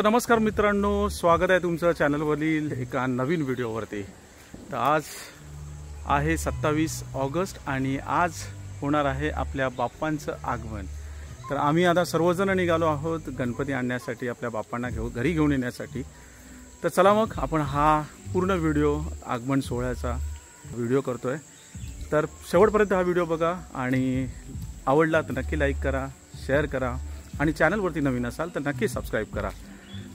नमस्कार मित्रांनो, स्वागत आहे तुमचं चॅनलवरील एका नवीन व्हिडिओवरती। तर आज आहे 27 ऑगस्ट आणि आज होणार आहे आपल्या बाप्पांचं आगमन। तर आम्ही आता सर्वजण निघालो आहोत गणपती आणण्यासाठी, आपल्या बाप्पांना घरी घेऊन येण्यासाठी। तर चला मग आपण हा पूर्ण व्हिडिओ आगमन सोहळ्याचा व्हिडिओ करतोय। तर शेवटपर्यंत हा व्हिडिओ बघा आणि आवडला तर नक्की लाईक करा, शेअर करा आणि चॅनलवरती नवीन असाल तर नक्की सबस्क्राईब करा।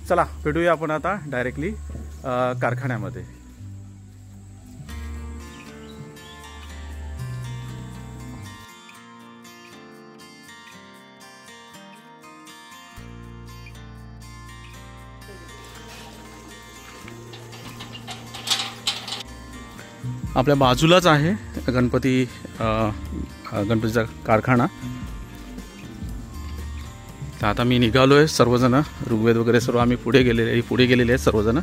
चला भेटूया आपण आता डायरेक्टली कारखान्यामध्ये। आपल्या बाजूलाच आहे गणपतीचा कारखाना। तर आता मी निघालोय, सर्वजण ऋग्वेद वगैरे सर्व आम्ही पुढे गेलेले आहेत सर्वजण।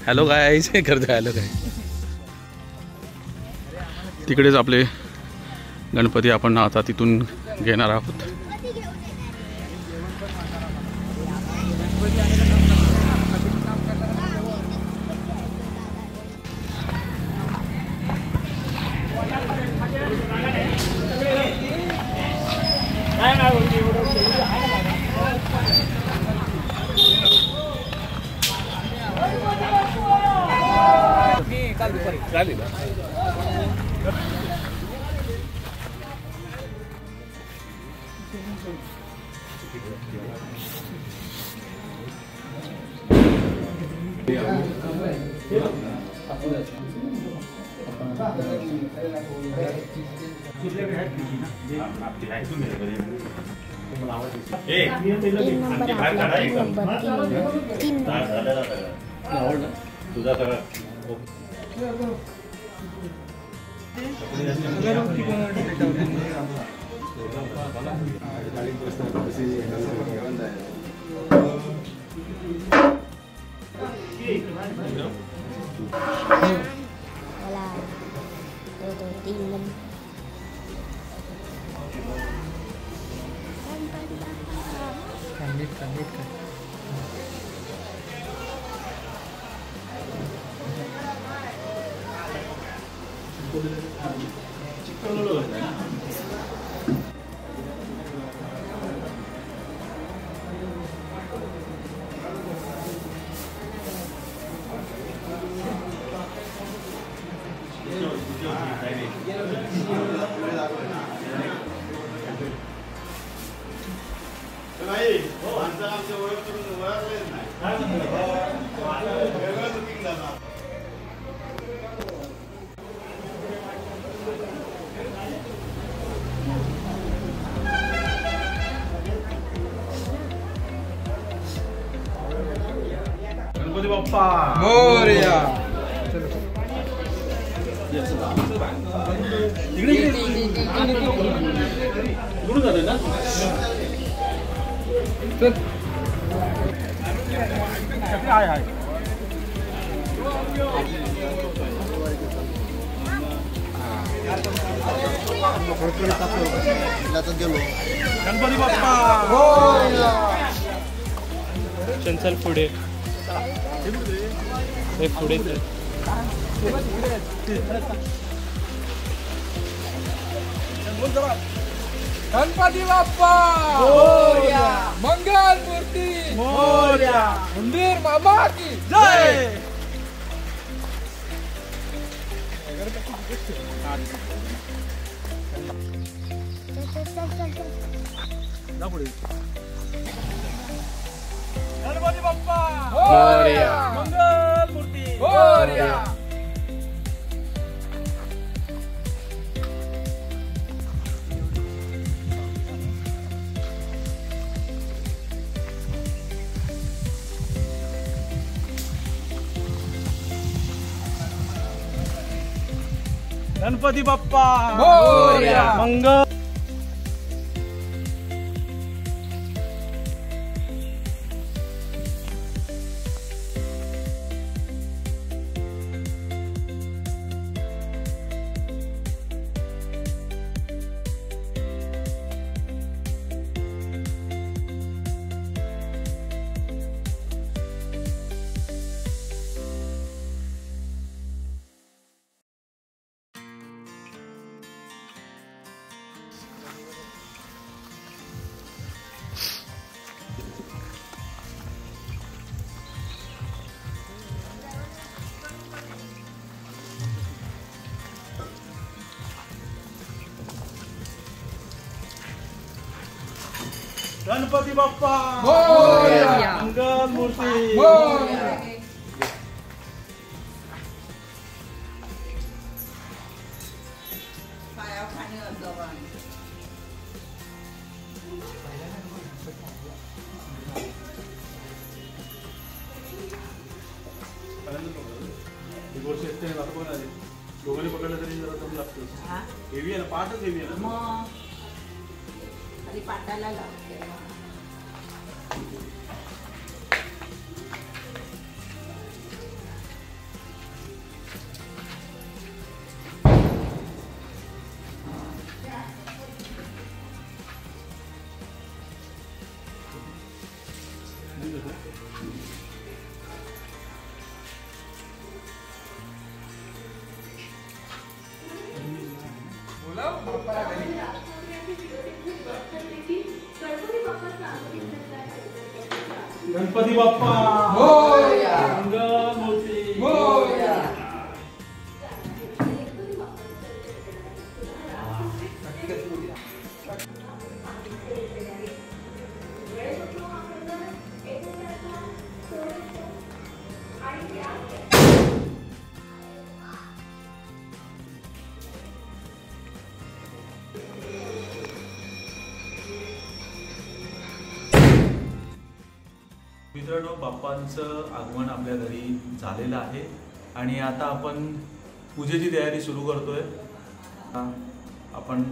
हॅलो गाईज, करते हॅलो गाय। तिकडेच आपले गणपती आपण आता तिथून घेणार आहोत। गणपती बाप्पा मोरया। गणपती बाप्पा चंचल पुढे पुढे गणपती बाप्पा मोरया, मंगल मूर्ती मोरया, मंदिर मामा की जय। गणपती बाप्पा मोरया, मंगल मूर्ती मोरया। गणपती बाप्पा मोरया, मंगल। गणपती बाप्पा मोरया. मंगल मूर्ती मोरया. दोघांनी पकडलं तरी जरा कमी लागतं. हेवी आहे ना, पाठच हेवी आहे ना. पाटाला लागते. गणपती बाप्पा मोरया. मंगल मूर्ती मोरया. मित्रांनो, बाप्पांचं आगमन आपल्या घरी झालेलं आहे आणि आता आपण पूजेची तयारी सुरू करतोय. आपण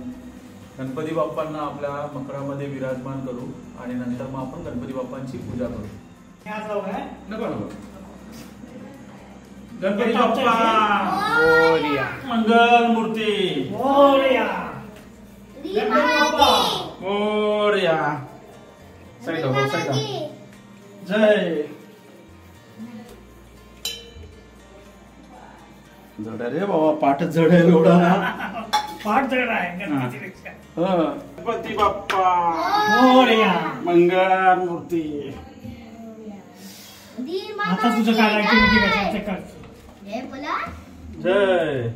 गणपती बाप्पांना आपल्या मकरामध्ये विराजमान करू आणि नंतर मग आपण गणपती बाप्पांची पूजा करू. गणपती बाप्पा मोरया. मंगल मूर्ती मोरया. गणपती बाप्पा मोरया. साईड हो, साईड हो. जय. जड रे बाबा, पाठच जड आहे एवढा. पाठ जड आहे गणपतीपेक्षा. गणपती बाप्पा मोरया. मंगल मूर्ती. आता तुझं काय ऍक्टिव्हिटी कशाचं करतो? जय.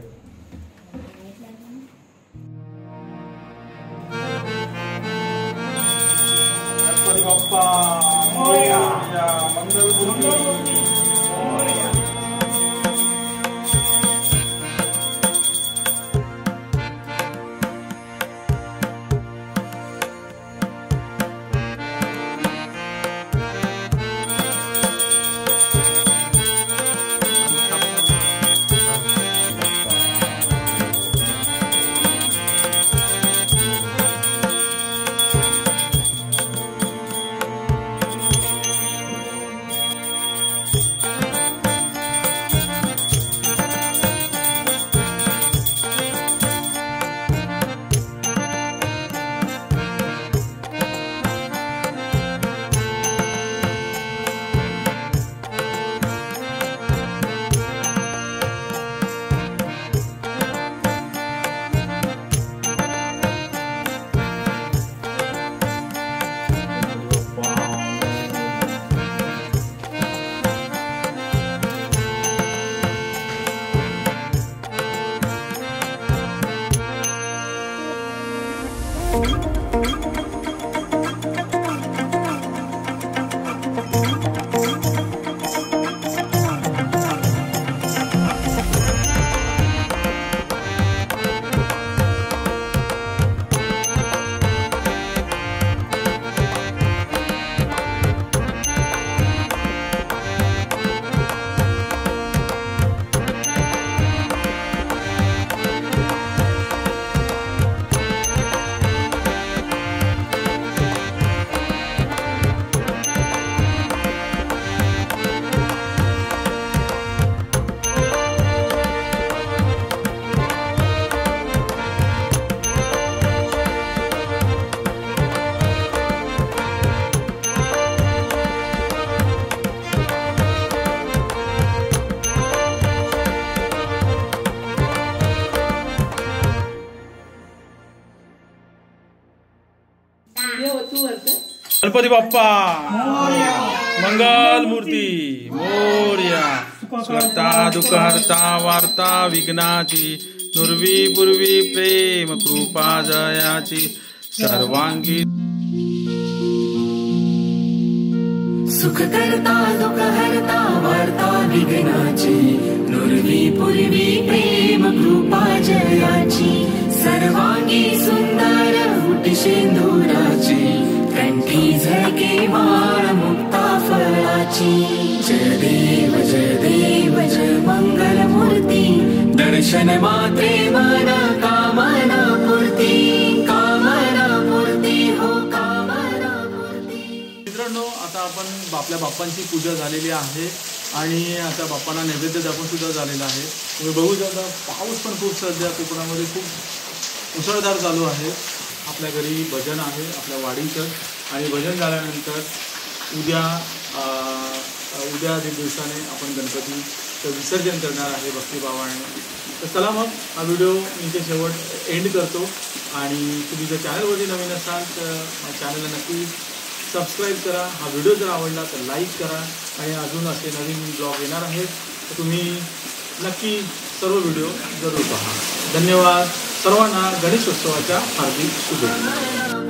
गणपती बाप्पा मोरया. मंगल मूर्ती. मोरया. गणपती बाप्पा मंगल मूर्ती मोरया. स्वर्ता दुःखहर्ता वार्ता विघ्नाची नुर्वी पूर्वी प्रेम कृपा जयाची सर्वांगी. सुख करता दुःख हरता वार्ता विघ्नाची नुरवी पूर्वी प्रेम कृपा जयाची सर्वांगी सुंदर उटी शेंदुराची कंठी झळके माळ मुक्ता फळाची जय देव जय मंगल मूर्ती दर्शन मात्रे मन कामना पूर्ती हो कामना पूर्ती। मित्रांनो, आता आपण आपल्या बाप्पांची पूजा झालेली आहे आणि आता बाप्पांना नैवेद्य दाखवून सुद्धा झालेला आहे। तुम्ही बघू शकता पाऊस पण खूप सध्या कोकणामध्ये खूप मुसळधार चालू आहे। आपल्या घरी भजन आहे आपल्या वाडीचं आणि भजन झाल्यानंतर उद्या दीड दिवसाने आपण गणपतीचं विसर्जन करणार आहे भक्तिभावाने। तर चला मग हा व्हिडिओ मी इथे शेवट एंड करतो आणि तुम्ही जर चॅनलवरती नवीन असाल तर माझ्या चॅनलला नक्की सबस्क्राईब करा। हा व्हिडिओ जर आवडला तर लाईक करा आणि अजून असे नवीन ब्लॉग येणार आहेत तर तुम्ही नक्की सर्व व्हिडिओ जरूर पहा। धन्यवाद सर्वांना, गणेशोत्सवाच्या हार्दिक शुभेच्छा।